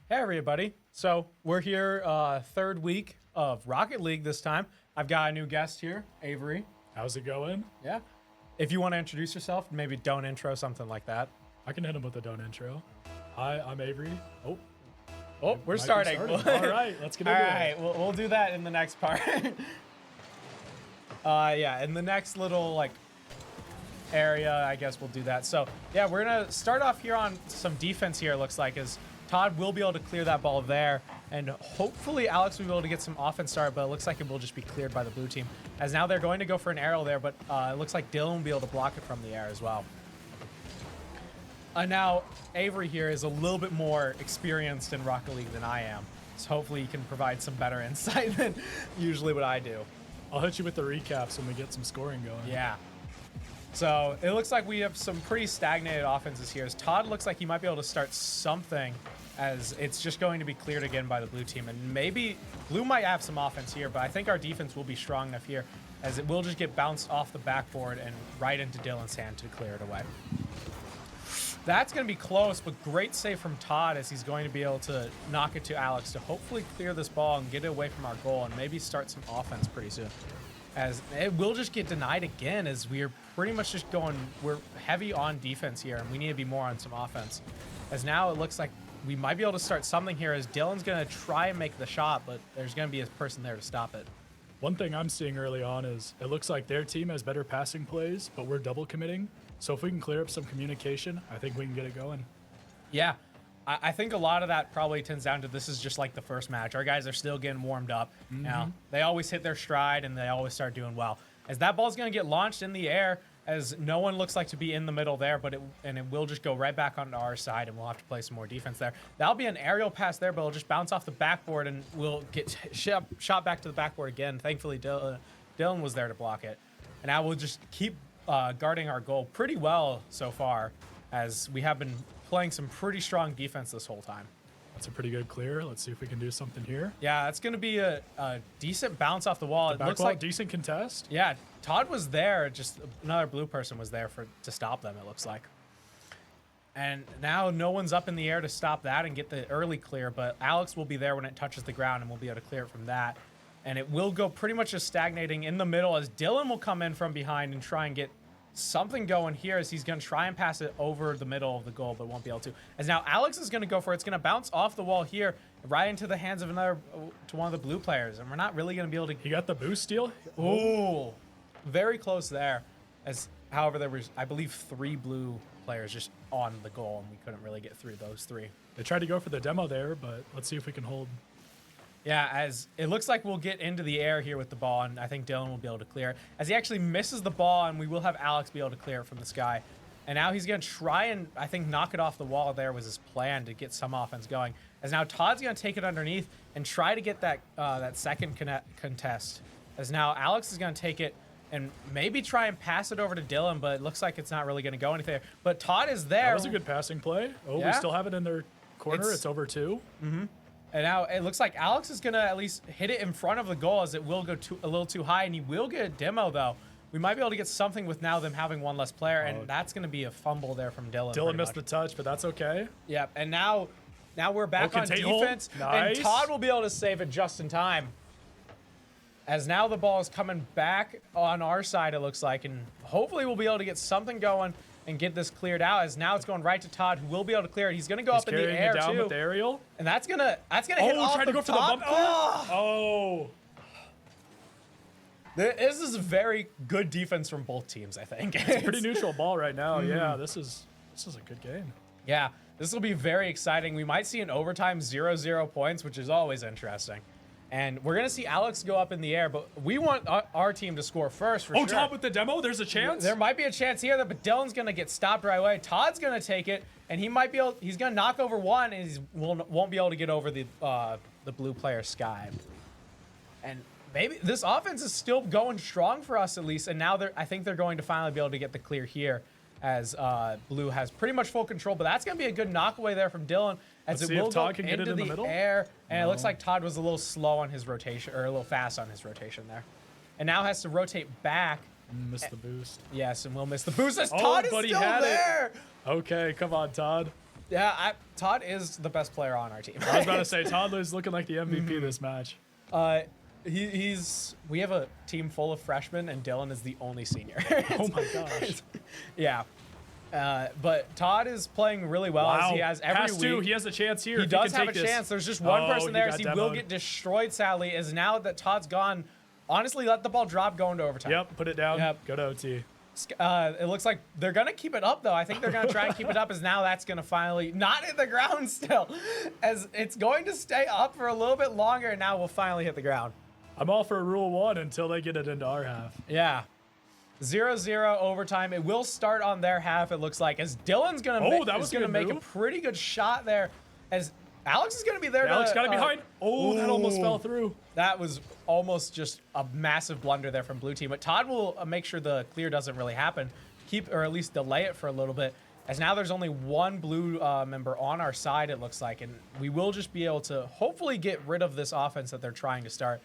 Hey everybody. So we're here third week of Rocket League this time. I've got a new guest here, Avery. How's it going? Yeah. If you want to introduce yourself, maybe don't intro, something like that. I can hit him with a don't intro. Hi, I'm Avery. Oh, we're starting. All right, let's get into it. All right, we'll do that in the next part. Yeah, in the next little area, I guess we'll do that. So yeah, we're gonna start off here on some defense here. It looks like as Todd will be able to clear that ball there, and hopefully Alex will be able to get some offense started, but it looks like it will just be cleared by the blue team. As now they're going to go for an aerial there, but it looks like Dylan will be able to block it from the air as well. Now, Avery here is a little bit more experienced in Rocket League than I am, so hopefully he can provide some better insight than usually what I do. I'll hit you with the recaps when we get some scoring going. Yeah. So it looks like we have some pretty stagnated offenses here. As Todd looks like he might be able to start something, as it's just going to be cleared again by the blue team. And maybe blue might have some offense here, but I think our defense will be strong enough here, as it will just get bounced off the backboard and right into Dylan's hand to clear it away. That's going to be close, but great save from Todd, as he's going to be able to knock it to Alex to hopefully clear this ball and get it away from our goal and maybe start some offense pretty soon. As it will just get denied again, as we're pretty much just we're heavy on defense here, and we need to be more on some offense. As now it looks like we might be able to start something here, as Dylan's going to try and make the shot, but there's going to be a person there to stop it. One thing I'm seeing early on is it looks like their team has better passing plays, but we're double committing. So if we can clear up some communication, I think we can get it going. Yeah. I think a lot of that probably tends down to this is just like the first match. Our guys are still getting warmed up. Mm-hmm. Now, they always hit their stride and they always start doing well. As that ball's going to get launched in the air, as no one looks like to be in the middle there, but it will just go right back onto our side, and we'll have to play some more defense there. That'll be an aerial pass there, but it'll just bounce off the backboard and we'll get shot back to the backboard again. Thankfully, Dylan was there to block it. And now we'll just keep guarding our goal pretty well so far, as we have been playing some pretty strong defense this whole time. That's a pretty good clear. Let's see if we can do something here. Yeah, it's going to be a decent bounce off the wall. It looks like decent contest. Yeah, Todd was there. Just another blue person was there to stop them, it looks like. And now no one's up in the air to stop that and get the early clear, but Alex will be there when it touches the ground, and we'll be able to clear it from that. And it will go pretty much just stagnating in the middle, as Dylan will come in from behind and try and get something going here, as he's going to try and pass it over the middle of the goal, but won't be able to. As now Alex is going to go for it. It's going to bounce off the wall here, right into the hands of to one of the blue players, and we're not really going to be able to. He got the boost steal. Ooh, very close there. As however, there was, I believe, 3 blue players just on the goal, and we couldn't really get through those 3. They tried to go for the demo there, but let's see if we can hold. Yeah, as it looks like we'll get into the air here with the ball, and I think Dylan will be able to clear it. As he actually misses the ball, and we will have Alex be able to clear it from the sky. And now he's going to try and, I think, knock it off the wall. There was his plan to get some offense going. As now Todd's going to take it underneath and try to get that second contest. As now Alex is going to take it and maybe try and pass it over to Dylan, but it looks like it's not really going to go anything. But Todd is there. That was a good passing play. Oh, yeah. We still have it in their corner. It's over 2. Mm-hmm. And now it looks like Alex is going to at least hit it in front of the goal, as it will go a little too high, and he will get a demo, though. We might be able to get something with now them having one less player, and that's going to be a fumble there from Dylan. Dylan missed the touch, but that's okay. Yep, and now we're back on defense, nice. And Todd will be able to save it just in time. As now the ball is coming back on our side, it looks like, and hopefully we'll be able to get something going and get this cleared out, as now it's going right to Todd, who will be able to clear it. He's going to go up in the air, down too. With the aerial. And that's gonna hit off tried to go for the bump clear. Oh. This is very good defense from both teams, I think. It's a pretty neutral ball right now. Yeah, this is a good game. Yeah, this will be very exciting. We might see an overtime 0-0 points, which is always interesting. And we're going to see Alex go up in the air, but we want our team to score first for sure. Todd with the demo? There's a chance? There might be a chance here, but Dylan's going to get stopped right away. Todd's going to take it, and he's going to knock over one, and he won't be able to get over the blue player Sky. And maybe this offense is still going strong for us, at least, and now I think they're going to finally be able to get the clear here, as blue has pretty much full control, but that's going to be a good knockaway there from Dylan, as it will go into the air, and it looks like Todd was a little slow on his rotation, or a little fast on his rotation there, and now has to rotate back. Missed the boost. Yes, and we'll miss the boost as Todd is still there. Okay, come on, Todd. Yeah, Todd is the best player on our team. I was about to say, Todd is looking like the MVP this match. We have a team full of freshmen, and Dylan is the only senior. Oh my gosh. Yeah. But Todd is playing really well as he has every Pass two, week. he has a chance here. He does have a chance. There's just one person there, as he will demoed. get destroyed, sadly, as now that Todd's gone, honestly, let the ball drop going to overtime. Yep, put it down. Yep. Go to OT. It looks like they're going to keep it up, though. I think they're going to try and keep it up, as now that's going to finally not hit the ground still, as it's going to stay up for a little bit longer, and now we'll finally hit the ground. I'm all for rule 1 until they get it into our half. Yeah. 0-0 overtime. It will start on their half, it looks like, as Dylan's going to make a pretty good shot there, as Alex is going to be there. Alex got it behind. That almost fell through. That was almost just a massive blunder there from blue team, but Todd will make sure the clear doesn't really happen, or at least delay it for a little bit, as now there's only one blue member on our side, it looks like, and we will just be able to hopefully get rid of this offense that they're trying to start.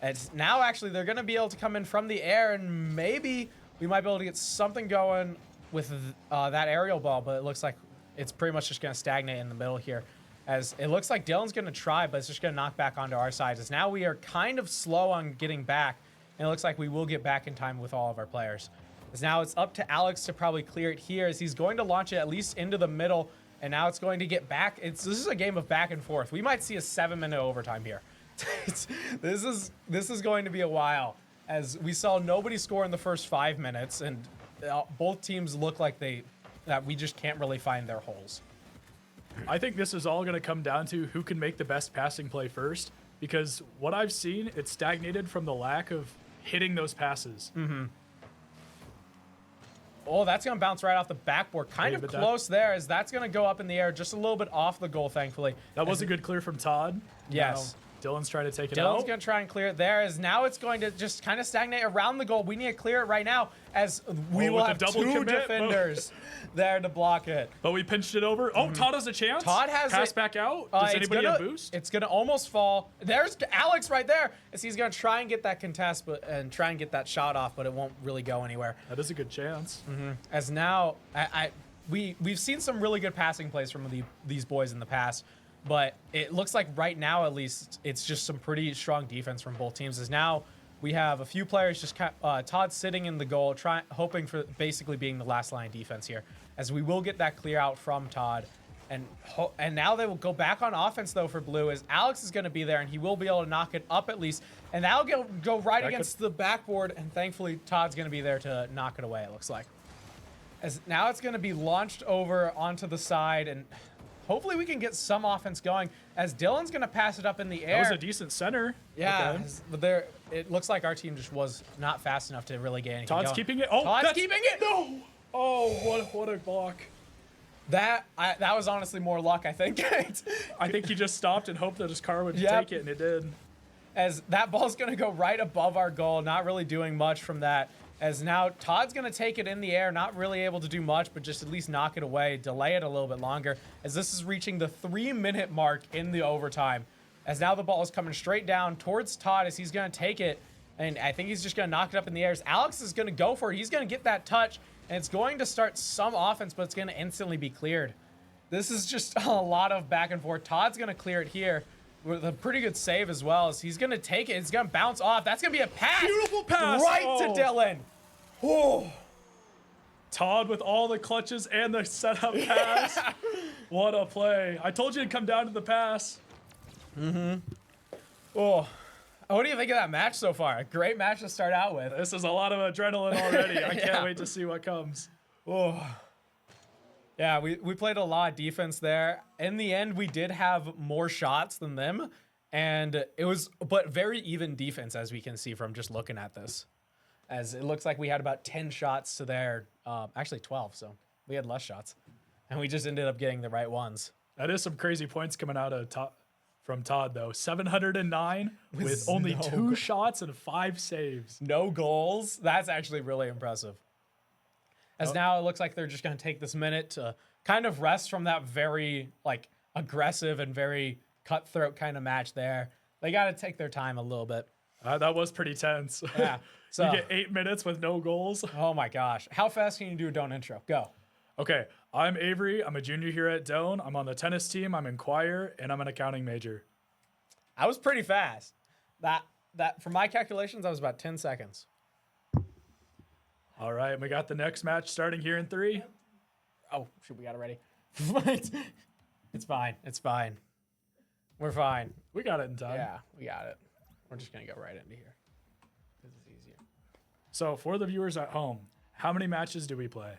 As now actually they're going to be able to come in from the air, and maybe we might be able to get something going with that aerial ball, but it looks like it's pretty much just going to stagnate in the middle here, as it looks like Dylan's going to try, but it's just going to knock back onto our side, as now we are kind of slow on getting back, and it looks like we will get back in time with all of our players. As now it's up to Alex to probably clear it here, as he's going to launch it at least into the middle, and now it's going to get back. This is a game of back and forth. We might see a 7-minute overtime here. This is going to be a while, as we saw nobody score in the first 5 minutes, and both teams look like that we just can't really find their holes. I think this is all going to come down to who can make the best passing play first, because what I've seen, it's stagnated from the lack of hitting those passes. Oh, that's going to bounce right off the backboard. Kind of close there, as that's going to go up in the air just a little bit off the goal, thankfully. That was a good clear from Todd. Yes. Now, Dylan's trying to take it out. Dylan's going to try and clear it there, as now it's going to just kind of stagnate around the goal. We need to clear it right now, as we will have two defenders there to block it. But we pinched it over. Oh, Todd has a chance. Todd has Pass back out. Does anybody have boost? It's going to almost fall. There's Alex right there, as he's going to try and get that contest and try and get that shot off, but it won't really go anywhere. That is a good chance. As now, we've seen some really good passing plays from these boys in the past, but it looks like right now, at least, it's just some pretty strong defense from both teams. As now we have a few players just Todd sitting in the goal, hoping for basically being the last line defense here, as we will get that clear out from Todd. And now they will go back on offense, though, for blue, as Alex is going to be there, and he will be able to knock it up at least. And that'll go right against the backboard, and thankfully Todd's going to be there to knock it away, it looks like. As now it's going to be launched over onto the side, and hopefully we can get some offense going, as Dylan's going to pass it up in the air. That was a decent center. Yeah, but it looks like our team just was not fast enough to really get anything Todd's going. keeping it. Oh, Todd's keeping it. No. Oh, what a block. That was honestly more luck, I think. I think he just stopped and hoped that his car would take it, and it did. As that ball's going to go right above our goal, not really doing much from that. As now Todd's going to take it in the air, not really able to do much, but just at least knock it away, delay it a little bit longer, as this is reaching the 3-minute mark in the overtime. As now the ball is coming straight down towards Todd, as he's going to take it, and I think he's just going to knock it up in the air. As Alex is going to go for it. He's going to get that touch, and it's going to start some offense, but it's going to instantly be cleared. This is just a lot of back and forth. Todd's going to clear it here with a pretty good save as well, as he's going to take it. It's going to bounce off. That's going to be a pass. Beautiful pass. Right to Dylan. Oh. Todd with all the clutches and the setup pass. What a play. I told you to come down to the pass. Oh. What do you think of that match so far? A great match to start out with. This is a lot of adrenaline already. I can't wait to see what comes. Oh. Yeah, we played a lot of defense there. In the end, we did have more shots than them, and but very even defense, as we can see from just looking at this. As it looks like we had about 10 shots to their, actually 12, so we had less shots. And we just ended up getting the right ones. That is some crazy points coming out of from Todd, though. 709 with only 2 shots and 5 saves. No goals. That's actually really impressive. As now it looks like they're just going to take this minute to kind of rest from that very aggressive and very cutthroat kind of match there. They got to take their time a little bit. That was pretty tense. Yeah. So you get 8 minutes with no goals. Oh my gosh. How fast can you do a don't intro? Go. Okay, I'm Avery. I'm a junior here at Doan. I'm on the tennis team. I'm in choir, and I'm an accounting major. I was pretty fast. That for my calculations, that was about 10 seconds. All right, we got the next match starting here in 3. Oh, shoot, we got it ready. It's fine. It's fine. We're fine. We got it in time. Yeah, we got it. We're just going to go right into here. This is easier. So for the viewers at home, how many matches do we play?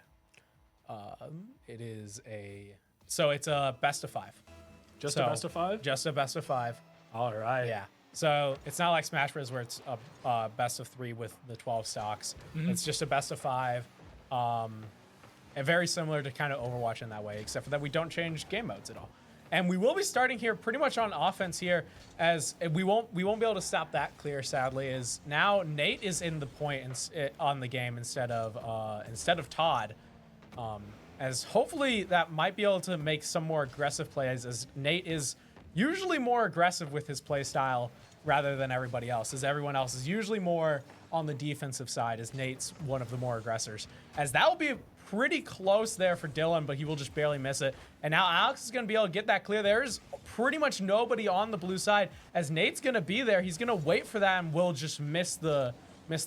It's a best of 5. Just a best of 5? Just a best of 5. All right. Yeah. So it's not like Smash Bros. Where it's a best of 3 with the 12 stocks. It's just a best of 5. And very similar to kind of Overwatch in that way, except for that we don't change game modes at all. And we will be starting here pretty much on offense here, as we won't be able to stop that clear, sadly. Is now Nate is in the point on the game instead of Todd. As hopefully that might be able to make some more aggressive plays, as Nate is usually more aggressive with his play style rather than everybody else, as everyone else is usually more on the defensive side, as Nate's one of the more aggressors. As that will be pretty close there for Dylan, but he will just barely miss it. And now Alex is going to be able to get that clear. There's pretty much nobody on the blue side, as Nate's going to be there. He's going to wait for that and will just miss the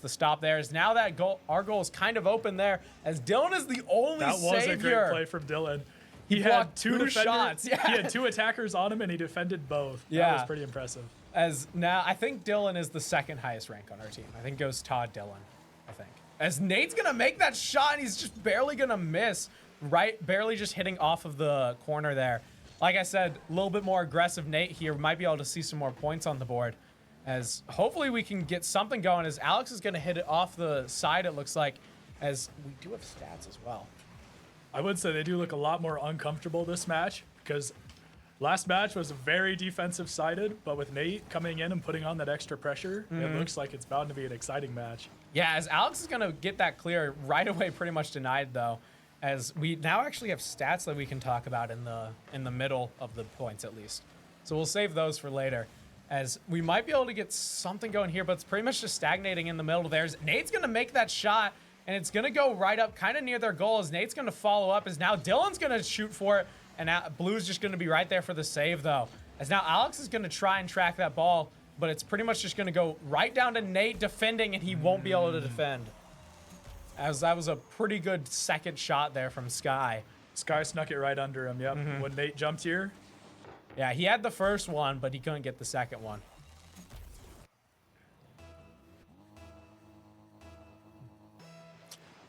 stop there. As now that goal, our goal is kind of open there, as Dylan is the only That was savior. a great play from Dylan. He blocked had two shots. Yeah. He had 2 attackers on him, and he defended both. Yeah. That was pretty impressive. As now, I think Dylan is the second highest rank on our team. I think goes Todd Dylan, I think. As Nate's going to make that shot, and he's just barely going to miss, right? Barely just hitting off of the corner there. Like I said, a little bit more aggressive Nate here. We might be able to see some more points on the board, as hopefully we can get something going, as Alex is going to hit it off the side, it looks like, as we do have stats as well. I would say they do look a lot more uncomfortable this match, because last match was very defensive sided, but with Nate coming in and putting on that extra pressure, it looks like it's bound to be an exciting match. Yeah, as Alex is going to get that clear right away, pretty much denied though, as we now actually have stats that we can talk about in the middle of the points at least. So we'll save those for later, as we might be able to get something going here, but it's pretty much just stagnating in the middle. There's Nate's going to make that shot, and it's going to go right up kind of near their goal, as Nate's going to follow up, as now Dylan's going to shoot for it, and now Blue's just going to be right there for the save though, as now Alex is going to try and track that ball, but it's pretty much just going to go right down to Nate defending, and he won't be able to defend. As that was a pretty good second shot there from Sky. Sky snuck it right under him, yep. When Nate jumped here. Yeah, he had the first one, but he couldn't get the second one.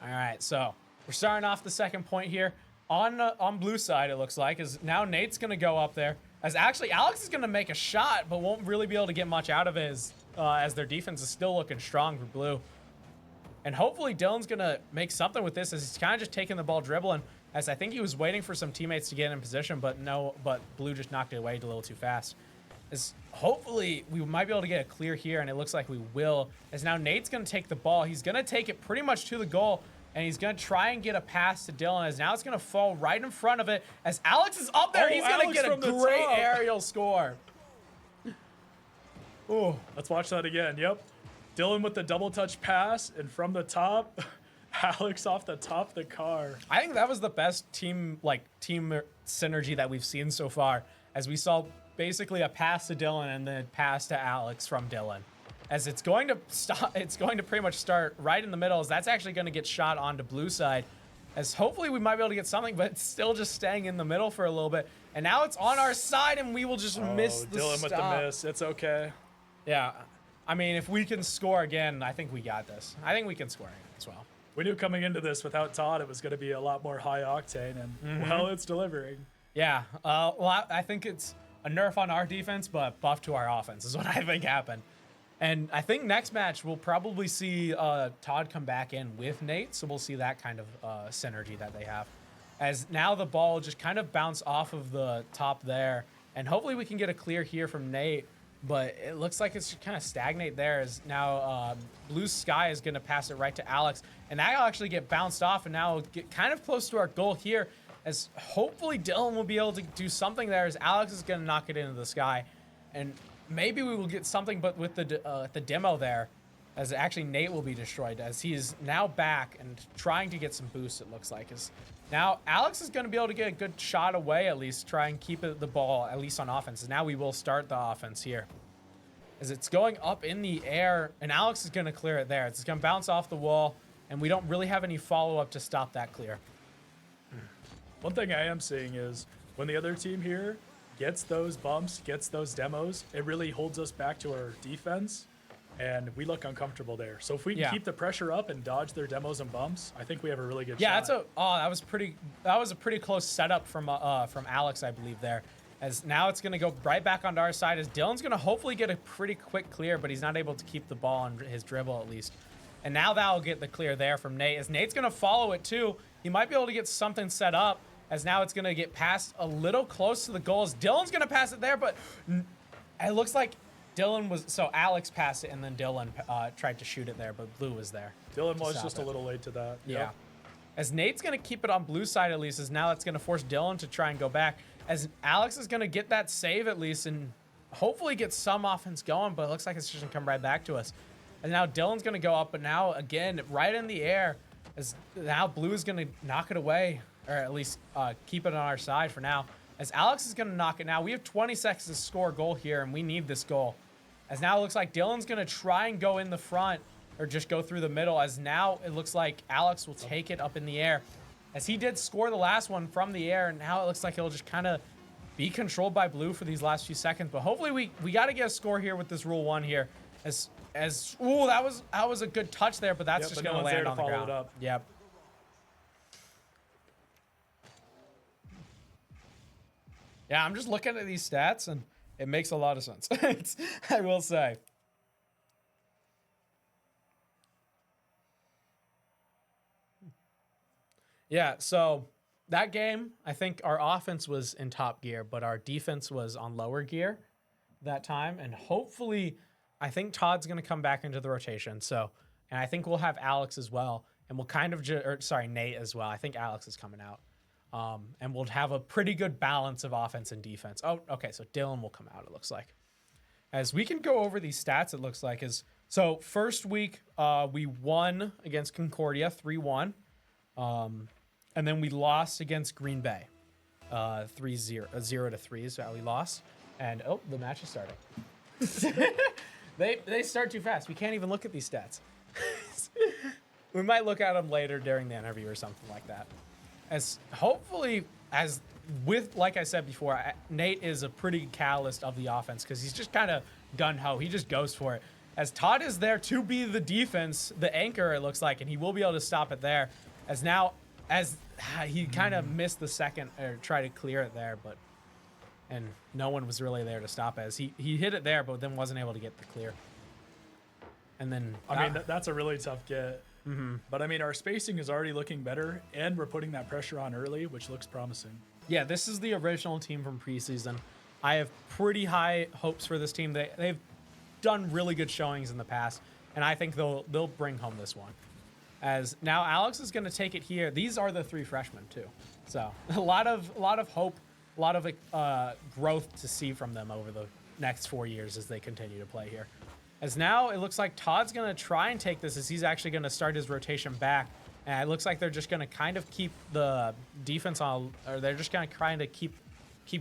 All right, so we're starting off the second point here. On blue side, it looks like, is now Nate's going to go up there. As actually, Alex is going to make a shot, but won't really be able to get much out of it, as their defense is still looking strong for blue. And hopefully Dylan's going to make something with this, as he's kind of just taking the ball dribbling, as I think he was waiting for some teammates to get in position, but blue just knocked it away a little too fast. As hopefully we might be able to get a clear here, and it looks like we will, as now Nate's going to take the ball. He's going to take it pretty much to the goal, and he's going to try and get a pass to Dylan, as now it's going to fall right in front of it, as Alex is up there. He's going to get a great aerial score. Oh, let's watch that again. Yep. Dylan with the double touch pass, and from the top, Alex off the top of the car. I think that was the best team synergy that we've seen so far, as we saw basically a pass to Dylan and then pass to Alex from Dylan. As it's going to stop, it's going to pretty much start right in the middle, as that's actually going to get shot onto blue side, as hopefully we might be able to get something, but it's still just staying in the middle for a little bit. And now it's on our side, and we will just miss the Dylan stop. with the miss. It's okay. Yeah. I mean, if we can score again, I think we got this. I think we can score again as well. We knew coming into this without Todd, it was going to be a lot more high octane, and well, it's delivering. Yeah. Well, I think it's a nerf on our defense, but buff to our offense is what I think happened. And I think next match we'll probably see Todd come back in with Nate, so we'll see that kind of synergy that they have. As now the ball just kind of bounced off of the top there, and hopefully we can get a clear here from Nate, but it looks like it's kind of stagnate there, as now Blue Sky is going to pass it right to Alex, and that'll actually get bounced off, and now get kind of close to our goal here, as hopefully Dylan will be able to do something there, as Alex is going to knock it into the sky, and maybe we will get something, but with the demo there, As actually Nate will be destroyed as he is now back and trying to get some boosts, it looks like. As now Alex is going to be able to get a good shot away, at least try and keep the ball at least on offense. As now we will start the offense here. As it's going up in the air, and Alex is going to clear it there. It's going to bounce off the wall, and we don't really have any follow-up to stop that clear. One thing I am seeing is when the other team here gets those bumps, gets those demos, it really holds us back to our defense, and we look uncomfortable there. So if we can keep the pressure up and dodge their demos and bumps, I think we have a really good shot. That was a pretty close setup from Alex, I believe there. As now it's going to go right back onto our side as Dylan's going to hopefully get a pretty quick clear, but he's not able to keep the ball on his dribble at least. And now that'll get the clear there from Nate. As Nate's going to follow it too, he might be able to get something set up as now it's going to get passed a little close to the goals. Dylan's going to pass it there, but it looks like Alex passed it and then Dylan tried to shoot it there, but Blue was there. Dylan was just a little late to that. Yeah. Yep. As Nate's going to keep it on blue side at least, as now it's going to force Dylan to try and go back. As Alex is going to get that save at least and hopefully get some offense going, but it looks like it's just going to come right back to us. And now Dylan's going to go up, but now again, right in the air, as now Blue is going to knock it away, or at least keep it on our side for now. As Alex is going to knock it now. We have 20 seconds to score a goal here, and we need this goal. As now it looks like Dylan's going to try and go in the front, or just go through the middle, as now it looks like Alex will take it up in the air. As he did score the last one from the air, and now it looks like it'll just kind of be controlled by Blue for these last few seconds. But hopefully we got to get a score here with this Rule 1 here. Ooh, that was a good touch there, but that's just going to land on the ground. Yep. Yeah, I'm just looking at these stats, and it makes a lot of sense. I will say. Yeah, so that game, I think our offense was in top gear, but our defense was on lower gear that time. And hopefully, I think Todd's going to come back into the rotation. So, and I think we'll have Alex as well. And we'll kind of, Nate as well. I think Alex is coming out. And we'll have a pretty good balance of offense and defense. Oh, okay, so Dylan will come out, it looks like. As we can go over these stats, it looks like. So first week, we won against Concordia 3-1. And then we lost against Green Bay, 0-3 is how we lost. And oh, the match is starting. They start too fast. We can't even look at these stats. We might look at them later during the interview or something like that. As hopefully, like I said before, Nate is a pretty catalyst of the offense because he's just kind of gun-ho. He just goes for it. As Todd is there to be the defense, the anchor, it looks like, and he will be able to stop it there. As he kind of missed the second or try to clear it there, and no one was really there to stop it. As he hit it there, but then wasn't able to get the clear. And then I mean that's a really tough get. Mm-hmm. But I mean our spacing is already looking better, and we're putting that pressure on early, which looks promising. Yeah, this is the original team from preseason. I have pretty high hopes for this team. They've done really good showings in the past, and I think they'll bring home this one. As now Alex is going to take it here. These are the 3 freshmen too, so a lot of hope, a lot of growth to see from them over the next 4 years as they continue to play here. As now it looks like Todd's going to try and take this as he's actually going to start his rotation back, and it looks like they're just going to kind of keep the defense on, or they're just going to kind of keep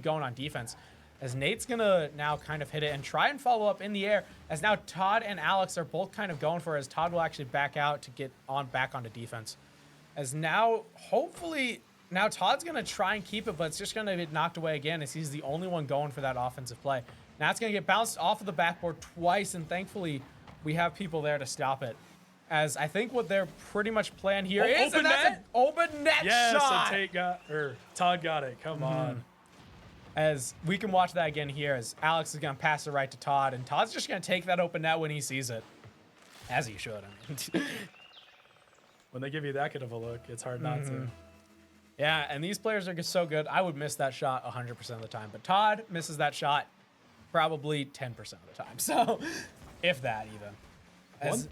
going on defense. As Nate's going to now kind of hit it and try and follow up in the air. As now Todd and Alex are both kind of going for it, as Todd will actually back out to get back onto defense. As now, hopefully, now Todd's going to try and keep it, but it's just going to get knocked away again as he's the only one going for that offensive play. Now it's going to get bounced off of the backboard twice, and thankfully we have people there to stop it. As I think what they're pretty much playing here is open net. An open net shot. Yes, Todd got it. Come on. As we can watch that again here, as Alex is going to pass it right to Todd, and Todd's just going to take that open net when he sees it. As he should, I mean. When they give you that good of a look, it's hard not to. Yeah, and these players are just so good. I would miss that shot 100% of the time, but Todd misses that shot probably 10% of the time. So, if that even.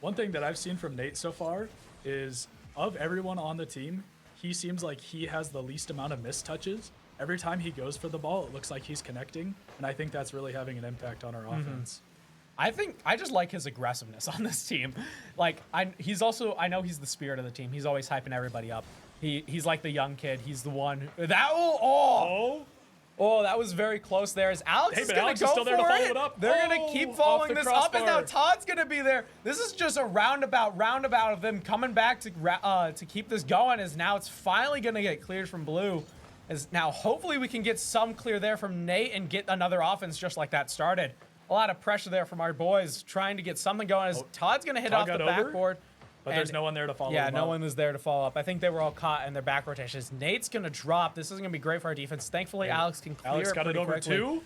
One thing that I've seen from Nate so far is, of everyone on the team, he seems like he has the least amount of missed touches. Every time he goes for the ball, it looks like he's connecting, and I think that's really having an impact on our offense. I just like his aggressiveness on this team. Like he's also, I know he's the spirit of the team. He's always hyping everybody up. He's like the young kid. He's the one that that was very close there. As Alex is gonna go still there to for follow it. it up. They're gonna keep following this up, and now Todd's gonna be there. This is just a roundabout of them coming back to keep this going. As now it's finally gonna get cleared from blue. As now hopefully we can get some clear there from Nate and get another offense just like that started. A lot of pressure there from our boys trying to get something going. As Todd's gonna hit off the backboard. But there's no one there to follow him no up. one was there to follow up. I think they were all caught in their back rotations. Nate's going to drop. This isn't going to be great for our defense. Thankfully, Alex can clear Alex got it over quickly. two.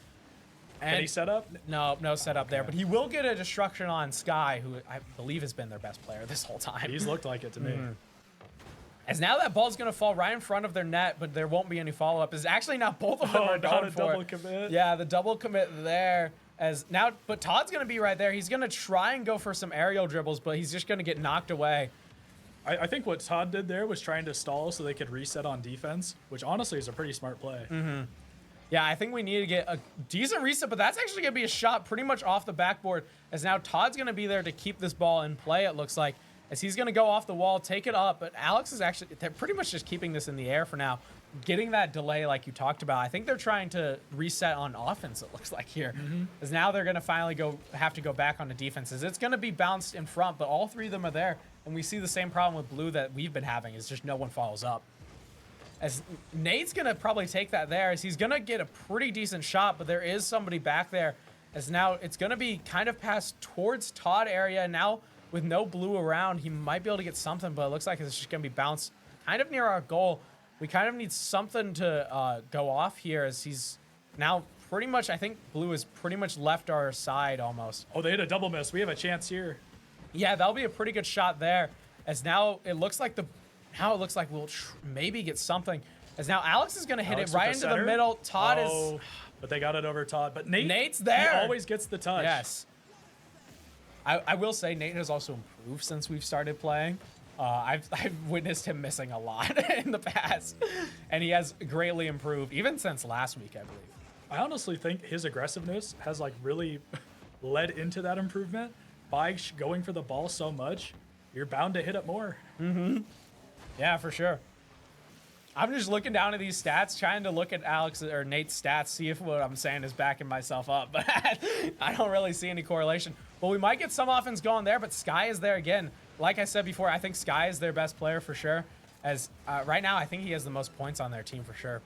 Can he set up? No setup there. But he will get a destruction on Sky, who I believe has been their best player this whole time. He's looked like it to me. As now that ball's going to fall right in front of their net, but there won't be any follow-up. Is actually now both of them are going for double it. Commit. Yeah, the double commit there. But Todd's going to be right there. He's going to try and go for some aerial dribbles, but he's just going to get knocked away. I think what Todd did there was trying to stall so they could reset on defense, which honestly is a pretty smart play. Yeah, I think we need to get a decent reset, but that's actually going to be a shot pretty much off the backboard, as now Todd's going to be there to keep this ball in play, it looks like, as he's going to go off the wall, take it up, but Alex is actually, they're pretty much just keeping this in the air for now, getting that delay like you talked about. I think they're trying to reset on offense, it looks like here, as now they're going to finally have to go back on the defenses. It's going to be bounced in front, but all three of them are there. And we see the same problem with blue that we've been having, is just no one follows up. As Nate's going to probably take that there, as he's going to get a pretty decent shot, but there is somebody back there. As now it's going to be kind of passed towards Todd area. Now with no blue around, he might be able to get something, but it looks like it's just going to be bounced kind of near our goal. We kind of need something to go off here, as he's now pretty much, I think blue has pretty much left our side almost. Oh, they hit a double miss. We have a chance here. Yeah, that'll be a pretty good shot there. As now it looks like we'll maybe get something. As now Alex is going to hit it right into the middle. Todd is... But they got it over Todd. But Nate's there. He always gets the touch. Yes. I will say Nate has also improved since we've started playing. I've witnessed him missing a lot in the past. And he has greatly improved, even since last week, I believe. I honestly think his aggressiveness has like really led into that improvement. By going for the ball so much, you're bound to hit it more. Yeah, for sure. I'm just looking down at these stats, trying to look at Alex or Nate's stats, see if what I'm saying is backing myself up. But I don't really see any correlation. But we might get some offense going there, but Sky is there again. Like I said before, I think Sky is their best player for sure. As right now, I think he has the most points on their team for sure.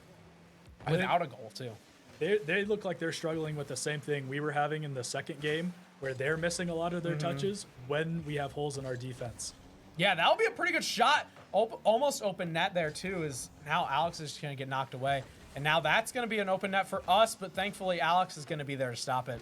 Without a goal, too. They look like they're struggling with the same thing we were having in the second game, where they're missing a lot of their touches when we have holes in our defense. Yeah, that'll be a pretty good shot. Almost open net there, too, is now Alex is going to get knocked away. And now that's going to be an open net for us, but thankfully Alex is going to be there to stop it.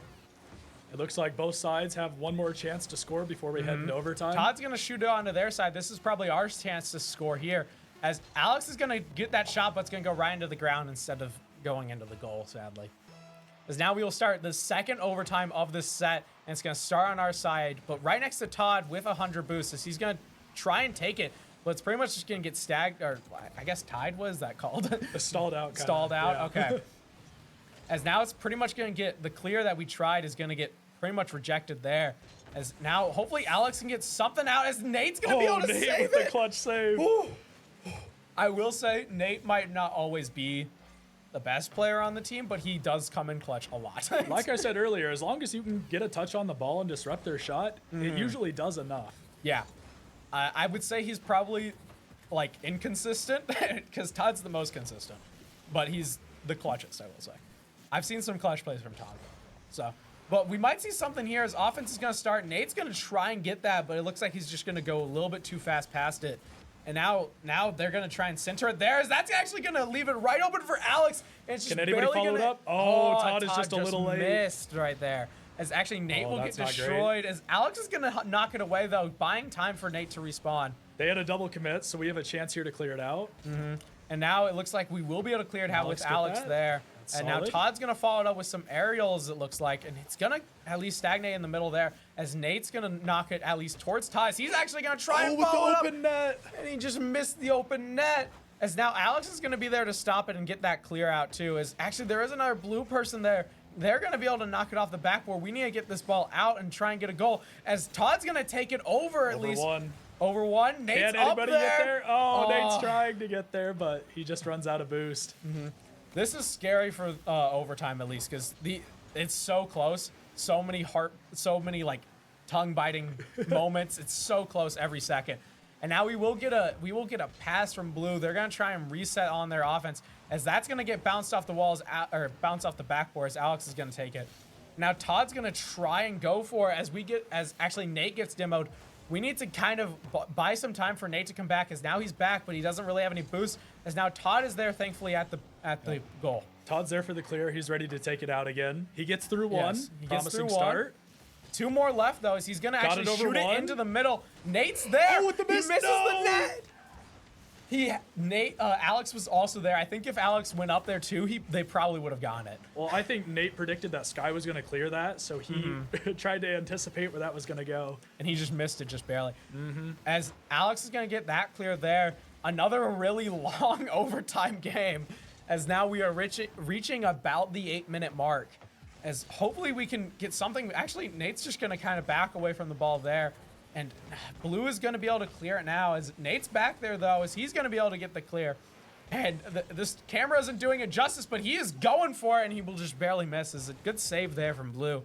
It looks like both sides have one more chance to score before we head into overtime. Todd's going to shoot it onto their side. This is probably our chance to score here, as Alex is going to get that shot, but it's going to go right into the ground instead of going into the goal, sadly. As now we will start the second overtime of this set, and it's going to start on our side, but right next to Todd with 100 boosts, as he's going to try and take it, but it's pretty much just going to get or I guess tied, what is that called? Stalled out. Stalled out, yeah. Okay. As now it's pretty much going to get, the clear that we tried is going to get pretty much rejected there. As now, hopefully Alex can get something out, as Nate's going to be able to save with the clutch save. Ooh. I will say, Nate might not always be the best player on the team, but he does come in clutch a lot. Like I said earlier, as long as you can get a touch on the ball and disrupt their shot, it usually does enough. Yeah. I would say he's probably, like, inconsistent, because Todd's the most consistent. But he's the clutchest, I will say. I've seen some clutch plays from Todd. So, but we might see something here as offense is going to start. Nate's going to try and get that, but it looks like he's just going to go a little bit too fast past it. And now they're going to try and center it there. That's actually going to leave it right open for Alex. And it's just Can anybody follow it up? Oh, Todd is just a little late. Missed right there. As actually Nate will get destroyed. As Alex is going to knock it away, though, buying time for Nate to respawn. They had a double commit, so we have a chance here to clear it out. And now it looks like we will be able to clear it out with Alex there. And now Todd's going to follow it up with some aerials, it looks like. And it's going to at least stagnate in the middle there, as Nate's going to knock it at least towards Todd. He's actually going to try and follow it up. With the open net. And he just missed the open net. As now Alex is going to be there to stop it and get that clear out, too. As actually there is another blue person there. they're going to be able to knock it off the backboard. We need to get this ball out and try and get a goal, as Todd's going to take it over at least. Over one. Nate's Can anybody get there? Oh, Nate's trying to get there, but he just runs out of boost. This is scary for overtime at least, because it's so close. So many like tongue-biting moments. It's so close every second. And now we will get a pass from Blue. They're gonna try and reset on their offense, as that's gonna get bounced off the walls or bounce off the backboard, as Alex is gonna take it. Now Todd's gonna try and go for it as actually Nate gets demoed. We need to kind of buy some time for Nate to come back, as now he's back, but he doesn't really have any boost, as now Todd is there, thankfully, at the goal. Todd's there for the clear. He's ready to take it out again. He gets through one. Yes, he gets Promising through start. one. 2 more left, though, as he's going to actually shoot it into the middle. Nate's there. Oh, with the miss. He misses the net. Alex was also there. I think if Alex went up there, too, they probably would have gotten it. Well, I think Nate predicted that Sky was going to clear that, so he tried to anticipate where that was going to go. And he just missed it just barely. As Alex is going to get that clear there, another really long overtime game, as now we are reaching about the 8-minute mark. As hopefully we can get something. Actually, Nate's just going to kind of back away from the ball there. And Blue is going to be able to clear it now. As Nate's back there, though, as he's going to be able to get the clear. And this camera isn't doing it justice, but he is going for it, and he will just barely miss. It's a good save there from Blue.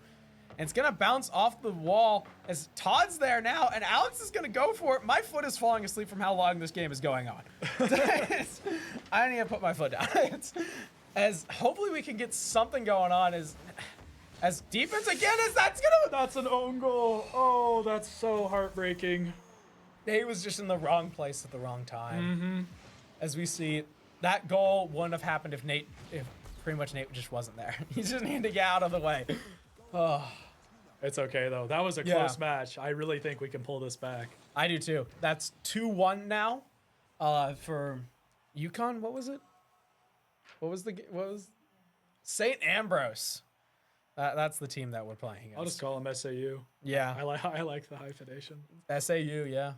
And it's going to bounce off the wall as Todd's there now, and Alex is going to go for it. My foot is falling asleep from how long this game is going on. I need to put my foot down. As hopefully we can get something going on as defense again, That's an own goal. Oh, that's so heartbreaking. Nate was just in the wrong place at the wrong time. As we see, that goal wouldn't have happened if pretty much Nate just wasn't there. He just needed to get out of the way. Oh. It's okay, though. That was a close match. I really think we can pull this back. I do, too. That's 2-1 now for UConn. What was it? What was St. Ambrose? That's the team that we're playing against. I'll just call them SAU. Yeah. I like the hyphenation. SAU, yeah.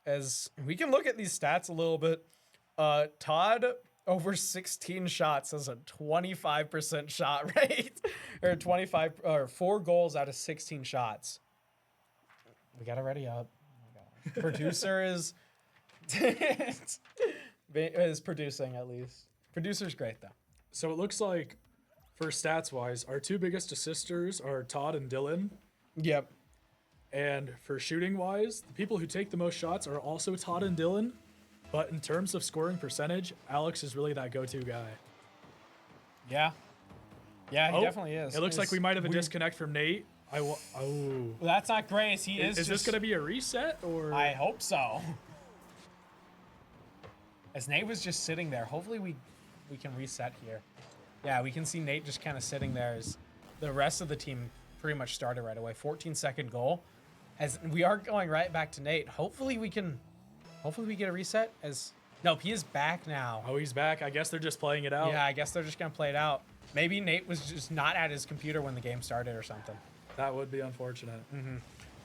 As we can look at these stats a little bit, Todd over 16 shots has a 25% shot rate, or 4 goals out of 16 shots. We gotta ready up. Producer is producing at least. Producer's great though. So it looks like, for stats wise, our 2 biggest assisters are Todd and Dylan. Yep. And for shooting wise, the people who take the most shots are also Todd and Dylan. But in terms of scoring percentage, Alex is really that go-to guy. Yeah. Yeah, he definitely is. It looks like we might have a disconnect from Nate. Well, that's not great. Is this going to be a reset, or? I hope so. As Nate was just sitting there, hopefully we can reset here. Yeah, we can see Nate just kind of sitting there as the rest of the team pretty much started right away. 14-second goal. As we are going right back to Nate. Hopefully we get a reset. Nope, he is back now. Oh, he's back. I guess they're just playing it out. Yeah, I guess they're just going to play it out. Maybe Nate was just not at his computer when the game started or something. That would be unfortunate.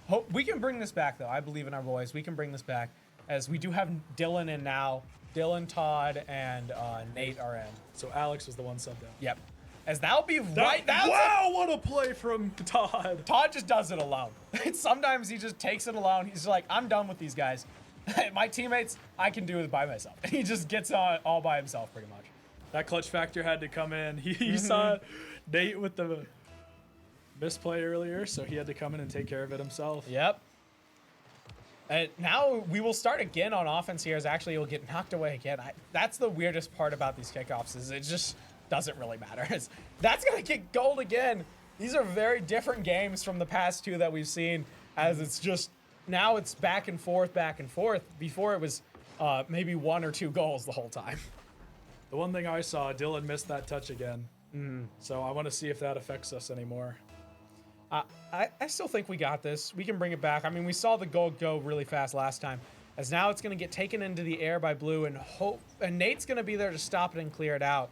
Hope we can bring this back, though. I believe in our boys. We can bring this back, as we do have Dylan in now. Dylan, Todd, and Nate are in. So Alex was the one subbed out. Yep. As that'll be right. Wow, what a play from Todd. Todd just does it alone. Sometimes he just takes it alone. He's like, I'm done with these guys. My teammates, I can do it by myself. And he just gets on all by himself, pretty much. That clutch factor had to come in. He saw Nate with the misplay earlier, so he had to come in and take care of it himself. Yep. And now we will start again on offense here, as actually he'll get knocked away again. That's the weirdest part about these kickoffs, is it just doesn't really matter. That's going to get gold again. These are very different games from the past 2 that we've seen, as it's just, now it's back and forth, back and forth. Before it was maybe 1 or 2 goals the whole time. The one thing I saw, Dylan missed that touch again. So I want to see if that affects us anymore. I still think we got this. We can bring it back. I mean, we saw the goal go really fast last time, as now it's going to get taken into the air by Blue, and Nate's going to be there to stop it and clear it out.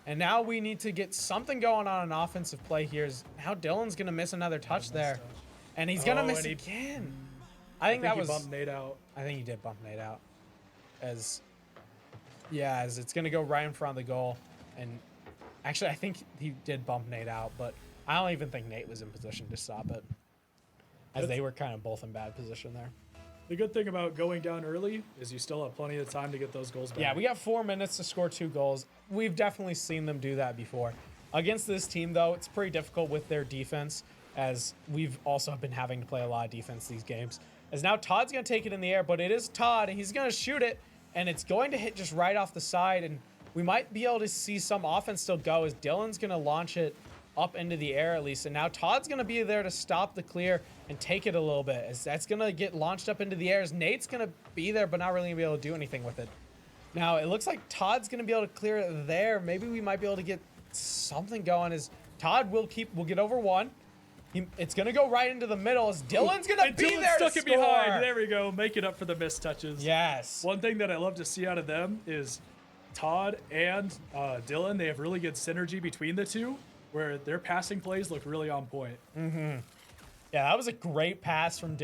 And now we need to get something going on an offensive play here. Now Dylan's going to miss another touch there. And he's going to miss again. I think he bumped Nate out. I think he did bump Nate out. As it's going to go right in front of the goal. And Actually, I think he did bump Nate out, but I don't even think Nate was in position to stop it, as they were kind of both in bad position there. The good thing about going down early is you still have plenty of time to get those goals back. Yeah, we got 4 minutes to score 2 goals. We've definitely seen them do that before. Against this team, though, it's pretty difficult with their defense, as we've also been having to play a lot of defense these games. As now Todd's going to take it in the air, but it is Todd, and he's going to shoot it, and it's going to hit just right off the side, and we might be able to see some offense still go, as Dylan's going to launch it up into the air at least, and now Todd's going to be there to stop the clear and take it a little bit, as that's going to get launched up into the air, as Nate's going to be there but not really going to be able to do anything with it. Now, it looks like Todd's going to be able to clear it there. Maybe we might be able to get something going, as Todd will get over one. It's going to go right into the middle, as Dylan's going to be there to stuck it score. behind. There we go. Make it up for the missed touches. Yes. One thing that I love to see out of them is Todd and Dylan. They have really good synergy between the two, where their passing plays look really on point. Yeah, that was a great pass from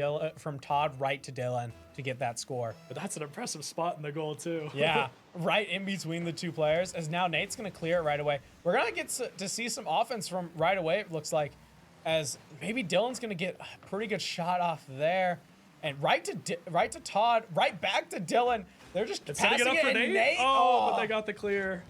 Todd right to Dylan to get that score. But that's an impressive spot in the goal, too. Yeah, right in between the two players, as now Nate's going to clear it right away. We're going to get to see some offense from right away, it looks like, as maybe Dylan's going to get a pretty good shot off there. And right to Todd, right back to Dylan. They're just passing it for Nate. Oh, but they got the clear.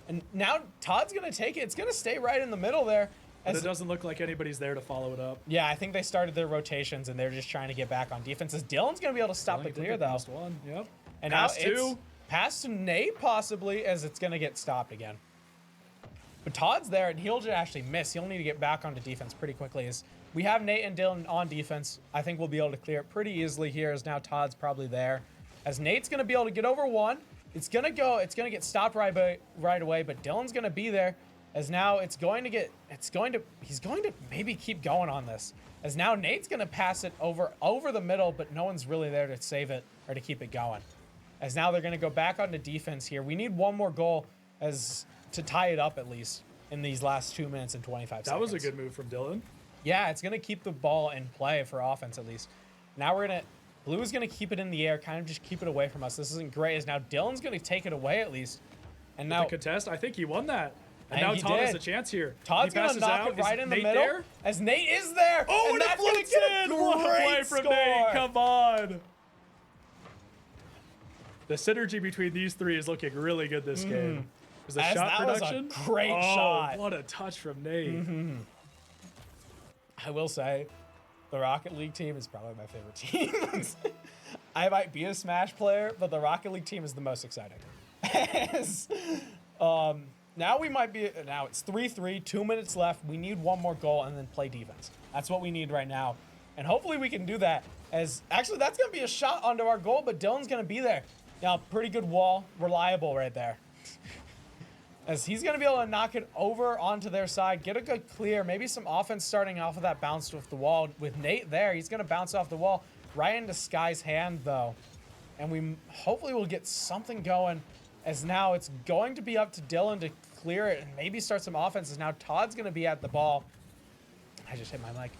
And now Todd's going to take it. It's going to stay right in the middle there. But it doesn't look like anybody's there to follow it up. Yeah, I think they started their rotations, and they're just trying to get back on defense. As Dylan's going to be able to stop the clear, though. Last one. Yep. And pass now it's pass to Nate, possibly, as it's going to get stopped again. But Todd's there, and he'll just actually miss. He'll need to get back onto defense pretty quickly. As we have Nate and Dylan on defense, I think we'll be able to clear it pretty easily here, as now Todd's probably there. As Nate's going to be able to get over one. It's going to get stopped right away, but Dylan's going to be there. As now he's going to maybe keep going on this. As now Nate's going to pass it over the middle, but no one's really there to save it or to keep it going. As now they're going to go back onto defense here. We need one more goal to tie it up at least in these last 2 minutes and 25 seconds. That was a good move from Dylan. Yeah, it's going to keep the ball in play for offense at least. Now Blue's going to keep it in the air, kind of just keep it away from us. This isn't great, as now Dylan's going to take it away at least. And now the contest, I think he won that. And now Todd has a chance here. Todd's going to knock it right in the middle. As Nate is there. Oh, and that's going to get a great score. From Nate. Come on. The synergy between these three is looking really good this game. Is the shot production? Was a great shot. What a touch from Nate. I will say, the Rocket League team is probably my favorite team. I might be a Smash player, but the Rocket League team is the most exciting. Now it's 3-3, 2 minutes left. We need one more goal and then play defense. That's what we need right now. And hopefully we can do that. Actually, that's going to be a shot onto our goal, but Dylan's going to be there. Now, pretty good wall. Reliable right there. As he's going to be able to knock it over onto their side, get a good clear. Maybe some offense starting off of that bounce with the wall. With Nate there, he's going to bounce off the wall right into Sky's hand, though. And we hopefully will get something going, as now it's going to be up to Dylan to clear it and maybe start some offense. As now Todd's going to be at the ball. I just hit my mic.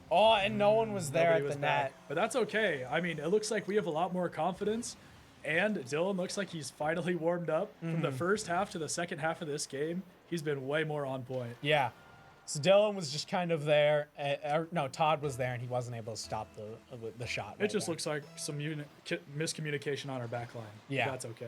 Oh, and no one was there at the net. But that's okay. I mean, it looks like we have a lot more confidence. And Dylan looks like he's finally warmed up. From the first half to the second half of this game, he's been way more on point. Yeah. So Dylan was just kind of there. No, Todd was there, and he wasn't able to stop the shot. It just looks like some miscommunication on our back line. Yeah. That's okay.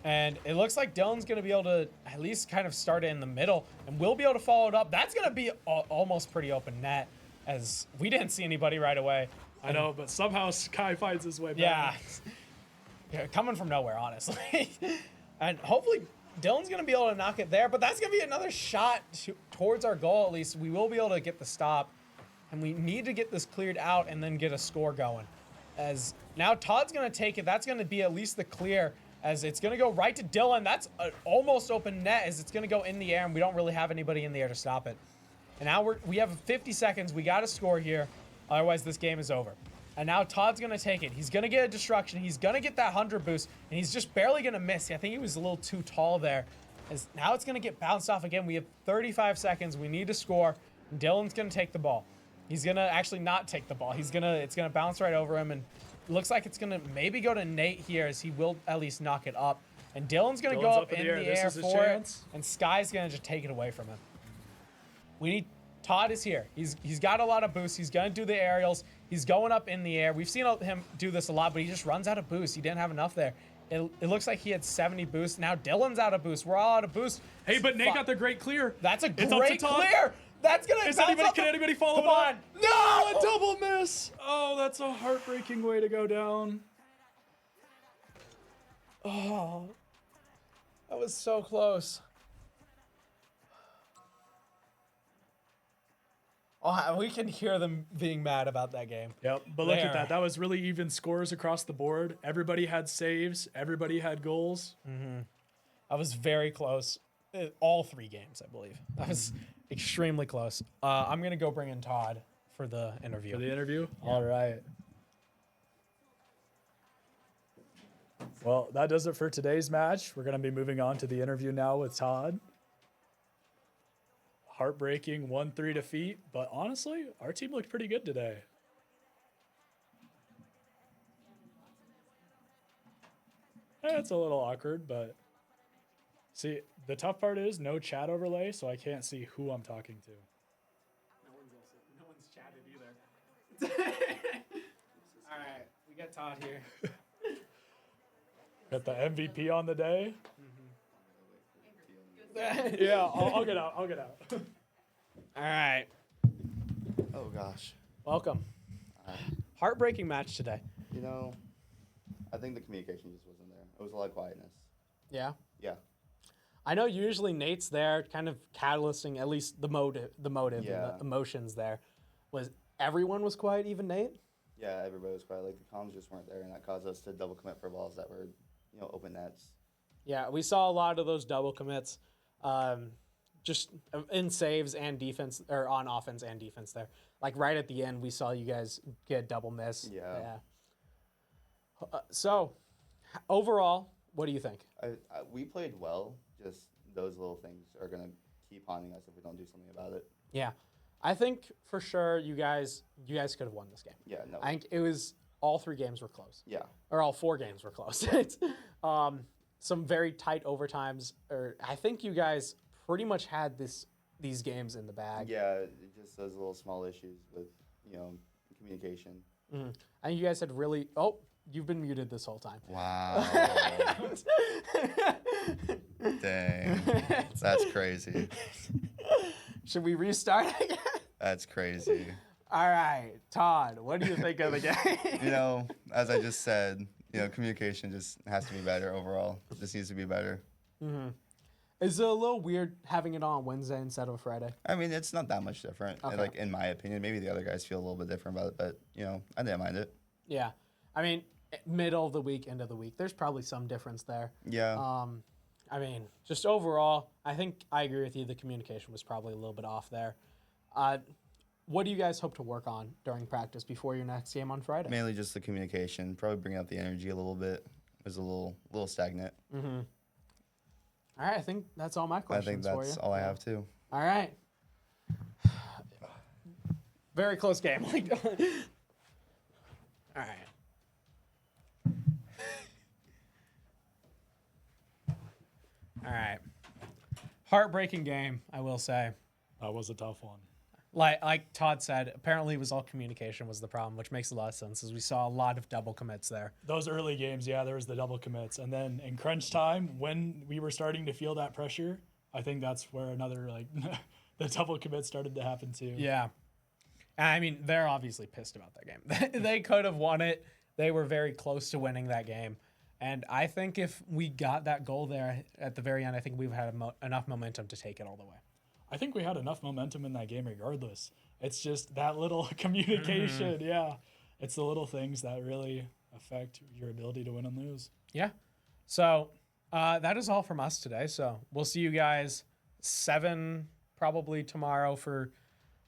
And it looks like Dylan's going to be able to at least kind of start it in the middle, and we'll be able to follow it up. That's going to be almost pretty open net, as we didn't see anybody right away. I know, but somehow Sky finds his way back. Yeah, coming from nowhere, honestly. And hopefully Dylan's going to be able to knock it there, but that's going to be another shot towards our goal at least. We will be able to get the stop, and we need to get this cleared out and then get a score going. As now Todd's going to take it. That's going to be at least the clear, as it's going to go right to Dylan. That's an almost open net, as it's going to go in the air, and we don't really have anybody in the air to stop it. And now we have 50 seconds. We got to score here. Otherwise, this game is over. And now Todd's going to take it. He's going to get a destruction. He's going to get that 100 boost, and he's just barely going to miss. I think he was a little too tall there. As now it's going to get bounced off again. We have 35 seconds. We need to score. And Dylan's going to take the ball. He's going to actually not take the ball. It's going to bounce right over him, and it looks like it's going to maybe go to Nate here, as he will at least knock it up. And Dylan's going to go Dylan's up in the This air is his for it, chance. and Sky's going to just take it away from him. Todd is here. He's got a lot of boosts. He's going to do the aerials. He's going up in the air. We've seen him do this a lot, but he just runs out of boost. He didn't have enough there. It looks like he had 70 boosts. Now Dylan's out of boost. We're all out of boost. Hey, but Nate got the great clear. That's a It's up to great Todd. clear. That's going to Can anybody follow Come it up? on. No, a double miss. Oh, that's a heartbreaking way to go down. Oh, that was so close. Oh, we can hear them being mad about that game. Yep, but look There. at that. That was really even scores across the board. Everybody had saves. Everybody had goals. I was very close. All 3 games, I believe. I was extremely close. I'm going to go bring in Todd for the interview. For the interview? All right. Well, that does it for today's match. We're going to be moving on to the interview now with Todd. Heartbreaking 1-3 defeat, but honestly, our team looked pretty good today. It's a little awkward, but see, the tough part is no chat overlay, so I can't see who I'm talking to. No one's chatted either. All right, we got Todd here. Got the MVP on the day. Yeah, I'll get out. I'll get out. All right, Oh gosh. welcome. Heartbreaking match today. You know, I think the communication just wasn't there. It was a lot of quietness. Yeah. Yeah. I know usually Nate's there, kind of catalysting at least the motive and Yeah. the emotions there. Was everyone was quiet, even Nate? Yeah, everybody was quiet. Like the comms just weren't there, and that caused us to double commit for balls that were, open nets. Yeah, we saw a lot of those double commits, just in saves and defense, or on offense and defense there. Like right at the end, we saw you guys get double miss. Yeah. So, overall, what do you think? We played well. Just those little things are gonna keep haunting us if we don't do something about it. Yeah, I think for sure you guys could have won this game. Yeah. No. I think it was all 3 games were close. Yeah. Or all 4 games were close. It's, some very tight overtimes. Or I think you guys pretty much had these games in the bag. Yeah. Just those little small issues with communication. I think you guys had really. Oh, you've been muted this whole time. Wow. Dang. That's crazy. Should we restart again? That's crazy. All right, Todd, what do you think of the game? As I just said, communication just has to be better overall. It just needs to be better. Is it a little weird having it on Wednesday instead of Friday? I mean, it's not that much different. Okay. Like, in my opinion, maybe the other guys feel a little bit different about it, but, I didn't mind it. Yeah. I mean, middle of the week, end of the week, there's probably some difference there. Yeah. I mean, just overall, I think I agree with you. The communication was probably a little bit off there. What do you guys hope to work on during practice before your next game on Friday? Mainly just the communication. Probably bring up the energy a little bit. It was a little stagnant. All right, I think that's all my I questions think for you. that's all I have, too. All right. Very close game. All right. All right. Heartbreaking game, I will say. That was a tough one. Like Todd said, apparently it was all communication was the problem, which makes a lot of sense as we saw a lot of double commits there. Those early games, yeah, there was the double commits. And then in crunch time, when we were starting to feel that pressure, I think that's where another, the double commits started to happen too. Yeah. I mean, they're obviously pissed about that game. They could have won it. They were very close to winning that game. And I think if we got that goal there at the very end, I think we've had enough momentum to take it all the way. I think we had enough momentum in that game regardless. It's just that little communication. Yeah. It's the little things that really affect your ability to win and lose. Yeah. So that is all from us today. So we'll see you guys 7 probably tomorrow for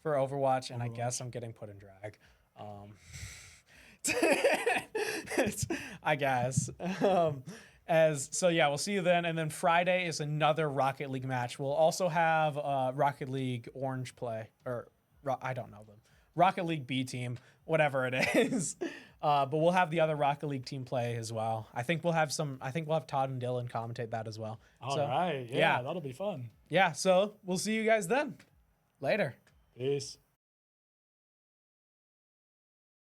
Overwatch. And I guess I'm getting put in drag. I guess. We'll see you then. And then Friday is another Rocket League match. We'll also have Rocket League Orange play, or I don't know them. Rocket League B team, whatever it is. But we'll have the other Rocket League team play as well. I think we'll have Todd and Dylan commentate that as well. All So, right. Yeah, that'll be fun. Yeah, so we'll see you guys then. Later. Peace.